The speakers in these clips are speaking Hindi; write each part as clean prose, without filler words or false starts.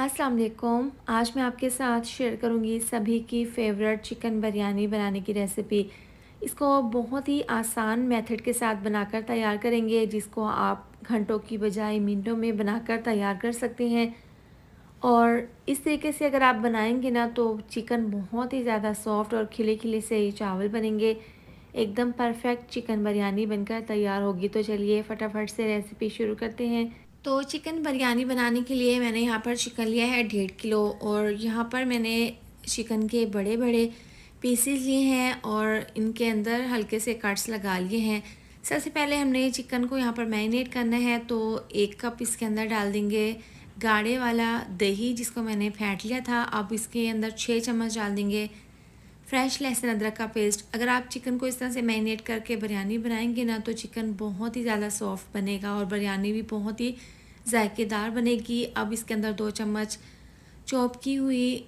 अस्सलाम वालेकुम। आज मैं आपके साथ शेयर करूंगी सभी की फेवरेट चिकन बिरयानी बनाने की रेसिपी। इसको बहुत ही आसान मेथड के साथ बनाकर तैयार करेंगे, जिसको आप घंटों की बजाय मिनटों में बनाकर तैयार कर सकते हैं। और इस तरीके से अगर आप बनाएंगे ना तो चिकन बहुत ही ज़्यादा सॉफ्ट और खिले खिले से ही चावल बनेंगे। एकदम परफेक्ट चिकन बिरयानी बनकर तैयार होगी। तो चलिए फटाफट से रेसिपी शुरू करते हैं। तो चिकन बिरयानी बनाने के लिए मैंने यहाँ पर चिकन लिया है 1.5 किलो, और यहाँ पर मैंने चिकन के बड़े बड़े पीसेस लिए हैं और इनके अंदर हल्के से कट्स लगा लिए हैं। सबसे पहले हमने चिकन को यहाँ पर मैरिनेट करना है। तो 1 कप इसके अंदर डाल देंगे गाढ़े वाला दही, जिसको मैंने फेंट लिया था। अब इसके अंदर 6 चम्मच डाल देंगे फ्रेश लहसुन अदरक का पेस्ट। अगर आप चिकन को इस तरह से मैरिनेट करके बिरयानी बनाएंगे ना तो चिकन बहुत ही ज़्यादा सॉफ्ट बनेगा और बिरयानी भी बहुत ही जायकेदार बनेगी। अब इसके अंदर 2 चम्मच चॉप की हुई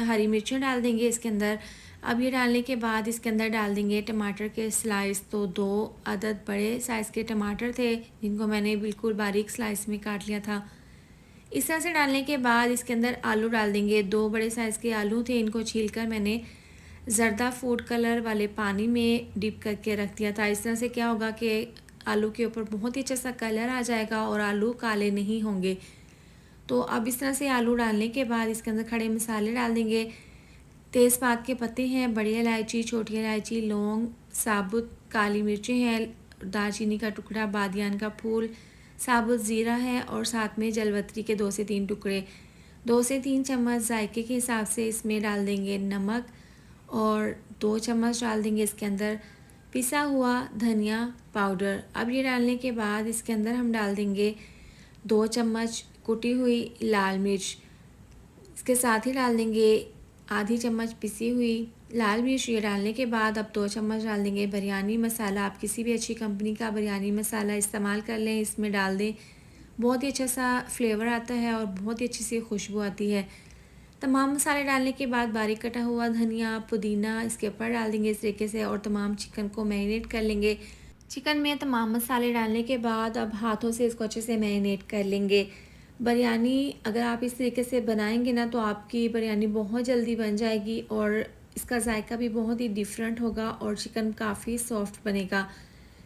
हरी मिर्चें डाल देंगे इसके अंदर। अब ये डालने के बाद इसके अंदर डाल देंगे टमाटर के स्लाइस। तो 2 अदद बड़े साइज़ के टमाटर थे, जिनको मैंने बिल्कुल बारीक स्लाइस में काट लिया था। इस तरह से डालने के बाद इसके अंदर आलू डाल देंगे। 2 बड़े साइज़ के आलू थे, इनको छीलकर मैंने ज़र्दा फूड कलर वाले पानी में डिप करके रख दिया था। इस तरह से क्या होगा कि आलू के ऊपर बहुत ही अच्छा सा कलर आ जाएगा और आलू काले नहीं होंगे। तो अब इस तरह से आलू डालने के बाद इसके अंदर खड़े मसाले डाल देंगे। तेज़पात के पत्ते हैं, बड़ी इलायची, छोटी इलायची, लौंग, साबुत काली मिर्चें हैं, दालचीनी का टुकड़ा, बादियान का फूल, साबुत ज़ीरा है और साथ में जलवत्री के 2 से 3 टुकड़े। 2 से 3 चम्मच जायके के हिसाब से इसमें डाल देंगे नमक और 2 चम्मच डाल देंगे इसके अंदर पिसा हुआ धनिया पाउडर। अब ये डालने के बाद इसके अंदर हम डाल देंगे 2 चम्मच कुटी हुई लाल मिर्च। इसके साथ ही डाल देंगे आधी चम्मच पिसी हुई लाल मिर्च। ये डालने के बाद अब 2 चम्मच डाल देंगे बिरयानी मसाला। आप किसी भी अच्छी कंपनी का बिरयानी मसाला इस्तेमाल कर लें, इसमें डाल दें, बहुत ही अच्छा सा फ्लेवर आता है और बहुत ही अच्छी सी खुशबू आती है। तमाम मसाले डालने के बाद बारीक कटा हुआ धनिया पुदीना इसके ऊपर डाल देंगे इस तरीके से, और तमाम चिकन को मैरिनेट कर लेंगे। चिकन में तमाम मसाले डालने के बाद अब हाथों से इसको अच्छे से मैरिनेट कर लेंगे। बिरयानी अगर आप इस तरीके से बनाएंगे ना तो आपकी बिरयानी बहुत जल्दी बन जाएगी और इसका जायका भी बहुत ही डिफरेंट होगा और चिकन काफ़ी सॉफ्ट बनेगा।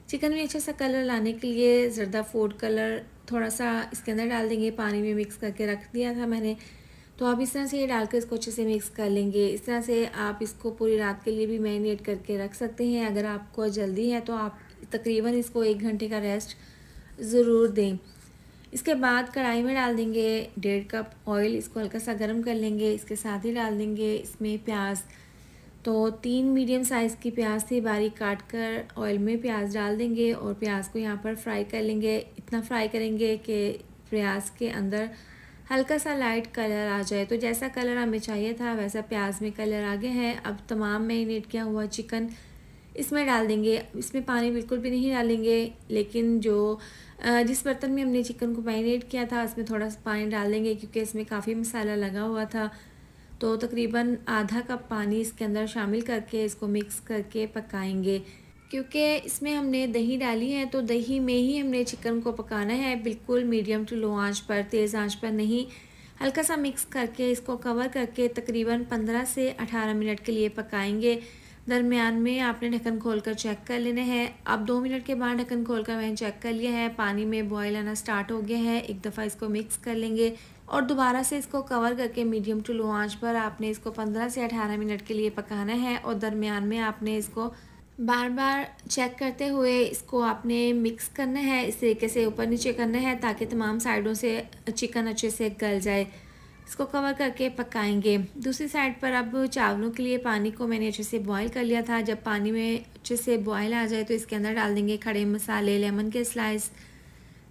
चिकन में अच्छा सा कलर लाने के लिए ज़र्दा फूड कलर थोड़ा सा इसके अंदर डाल देंगे, पानी में मिक्स करके रख दिया था मैंने। तो आप इस तरह से ये डालकर इसको अच्छे से मिक्स कर लेंगे। इस तरह से आप इसको पूरी रात के लिए भी मैरिनेट करके रख सकते हैं। अगर आपको जल्दी है तो आप तकरीबन इसको 1 घंटे का रेस्ट ज़रूर दें। इसके बाद कढ़ाई में डाल देंगे 1.5 कप ऑयल, इसको हल्का सा गर्म कर लेंगे। इसके साथ ही डाल देंगे इसमें प्याज। तो 3 मीडियम साइज़ की प्याज थी, बारीक काट कर ऑयल में प्याज डाल देंगे और प्याज को यहाँ पर फ्राई कर लेंगे। इतना फ्राई करेंगे कि प्याज के अंदर हल्का सा लाइट कलर आ जाए। तो जैसा कलर हमें चाहिए था वैसा प्याज में कलर आ गया है। अब तमाम मैरिनेट किया हुआ चिकन इसमें डाल देंगे। इसमें पानी बिल्कुल भी नहीं डालेंगे, लेकिन जो जिस बर्तन में हमने चिकन को मैरिनेट किया था उसमें थोड़ा सा पानी डाल देंगे, क्योंकि इसमें काफ़ी मसाला लगा हुआ था। तो तकरीबन आधा कप पानी इसके अंदर शामिल करके इसको मिक्स करके पकाएंगे। क्योंकि इसमें हमने दही डाली है तो दही में ही हमने चिकन को पकाना है, बिल्कुल मीडियम टू लो आंच पर, तेज़ आंच पर नहीं। हल्का सा मिक्स करके इसको कवर करके तकरीबन 15 से 18 मिनट के लिए पकाएंगे। दरमियान में आपने ढक्कन खोलकर चेक कर लेना है। अब 2 मिनट के बाद ढक्कन खोलकर मैंने चेक कर लिया है, पानी में बॉयल आना स्टार्ट हो गया है। एक दफ़ा इसको मिक्स कर लेंगे और दोबारा से इसको कवर करके मीडियम टू लो आंच पर आपने इसको 15 से 18 मिनट के लिए पकाना है। और दरमियान में आपने इसको बार बार चेक करते हुए इसको आपने मिक्स करना है, इस तरीके से ऊपर नीचे करना है ताकि तमाम साइडों से चिकन अच्छे से गल जाए। इसको कवर करके पकाएंगे। दूसरी साइड पर अब चावलों के लिए पानी को मैंने अच्छे से बॉईल कर लिया था। जब पानी में अच्छे से बॉईल आ जाए तो इसके अंदर डाल देंगे खड़े मसाले, लेमन के स्लाइस,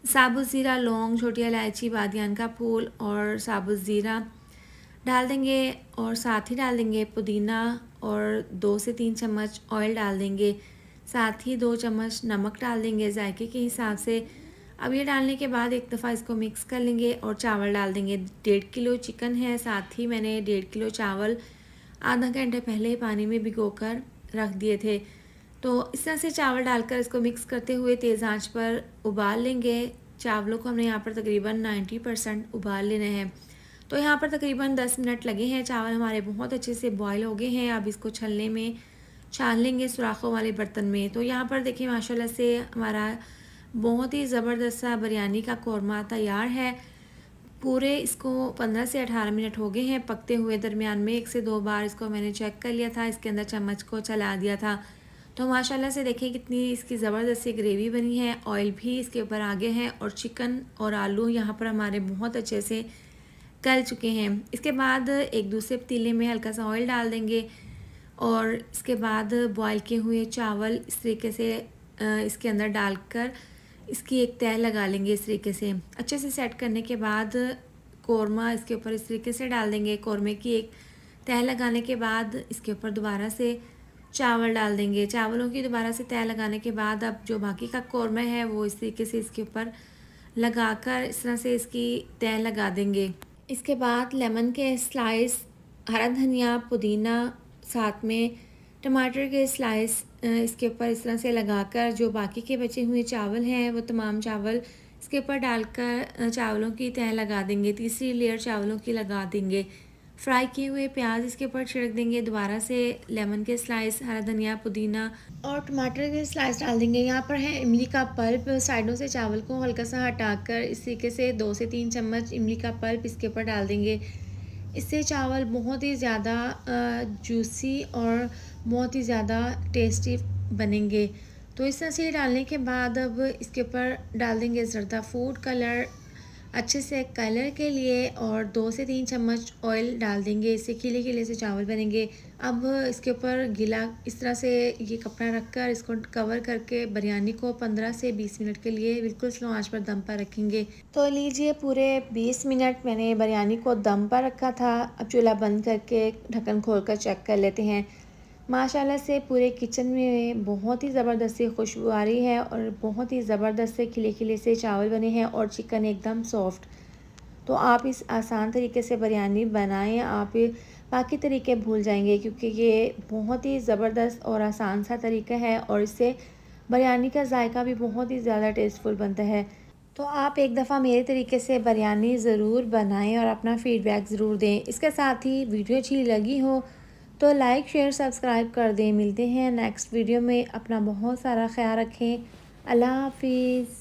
साबुत ज़ीरा, लौंग, छोटी इलायची, बादियान का फूल और साबुत ज़ीरा डाल देंगे और साथ ही डाल देंगे पुदीना और 2 से 3 चम्मच ऑयल डाल देंगे। साथ ही 2 चम्मच नमक डाल देंगे जायके के हिसाब से। अब ये डालने के बाद एक दफ़ा इसको मिक्स कर लेंगे और चावल डाल देंगे। 1.5 किलो चिकन है, साथ ही मैंने 1.5 किलो चावल आधा घंटे पहले ही पानी में भिगोकर रख दिए थे। तो इस तरह से चावल डालकर इसको मिक्स करते हुए तेज़ आंच पर उबाल लेंगे। चावलों को हमने यहाँ पर तकरीबन 90% उबाल लेना है। तो यहाँ पर तकरीबन 10 मिनट लगे हैं। चावल हमारे बहुत अच्छे से बॉयल हो गए हैं। अब इसको छलने में छान लेंगे सुराखों वाले बर्तन में। तो यहाँ पर देखिए माशाल्लाह से हमारा बहुत ही ज़बरदस्त सा बिरयानी का कौरमा तैयार है। पूरे इसको 15 से 18 मिनट हो गए हैं पकते हुए। दरमियान में 1 से 2 बार इसको मैंने चेक कर लिया था, इसके अंदर चम्मच को चला दिया था। तो माशाल्लाह से देखिए कितनी इसकी ज़बरदस्त सी ग्रेवी बनी है। ऑयल भी इसके ऊपर आ गया है और चिकन और आलू यहाँ पर हमारे बहुत अच्छे से गल चुके हैं। इसके बाद एक दूसरे पतीले में हल्का सा ऑयल डाल देंगे और इसके बाद बॉयल किए हुए चावल इस तरीके से इसके अंदर डालकर इसकी एक तह लगा लेंगे। इस तरीके से अच्छे से सेट करने के बाद कौरमा इसके ऊपर इस तरीके से डाल देंगे। कौरमे की एक तह लगाने के बाद इसके ऊपर दोबारा से चावल डाल देंगे। चावलों की दोबारा से तह लगाने के बाद अब जो बाकी का कौरमा है वो इस तरीके से इसके ऊपर लगाकर इस तरह से इसकी तह लगा देंगे। इसके बाद लेमन के स्लाइस, हरा धनिया, पुदीना, साथ में टमाटर के स्लाइस इसके ऊपर इस तरह से लगाकर जो बाकी के बचे हुए चावल हैं वो तमाम चावल इसके ऊपर डालकर चावलों की तह लगा देंगे। तीसरी लेयर चावलों की लगा देंगे। फ्राई किए हुए प्याज इसके ऊपर छिड़क देंगे। दोबारा से लेमन के स्लाइस, हरा धनिया, पुदीना और टमाटर के स्लाइस डाल देंगे। यहाँ पर है इमली का पल्प। साइडों से चावल को हल्का सा हटाकर इस तरीके से 2 से 3 चम्मच इमली का पल्प इसके ऊपर डाल देंगे। इससे चावल बहुत ही ज़्यादा जूसी और बहुत ही ज़्यादा टेस्टी बनेंगे। तो इस तरह से डालने के बाद अब इसके ऊपर डाल देंगे ज़रदा फूड कलर अच्छे से कलर के लिए और 2 से 3 चम्मच ऑयल डाल देंगे। इससे खिले खिले से चावल बनेंगे। अब इसके ऊपर गीला इस तरह से ये कपड़ा रखकर इसको कवर करके बिरयानी को 15 से 20 मिनट के लिए बिल्कुल स्लो आंच पर दम पर रखेंगे। तो लीजिए पूरे 20 मिनट मैंने बिरयानी को दम पर रखा था। अब चूल्हा बंद करके ढक्कन खोल कर चेक कर लेते हैं। माशाल्लाह से पूरे किचन में बहुत ही ज़बरदस्त सी खुशबू आ रही है और बहुत ही ज़बरदस्त से खिले खिले से चावल बने हैं और चिकन एकदम सॉफ्ट। तो आप इस आसान तरीके से बिरयानी बनाएं। आप बाकी तरीके भूल जाएंगे क्योंकि ये बहुत ही ज़बरदस्त और आसान सा तरीका है और इससे बिरयानी का जायका भी बहुत ही ज़्यादा टेस्टफुल बनता है। तो आप एक दफ़ा मेरे तरीके से बिरयानी ज़रूर बनाएं और अपना फ़ीडबैक ज़रूर दें। इसके साथ ही वीडियो अच्छी लगी हो तो लाइक, शेयर, सब्सक्राइब कर दें। मिलते हैं नेक्स्ट वीडियो में। अपना बहुत सारा ख्याल रखें। अल्लाह हाफिज़।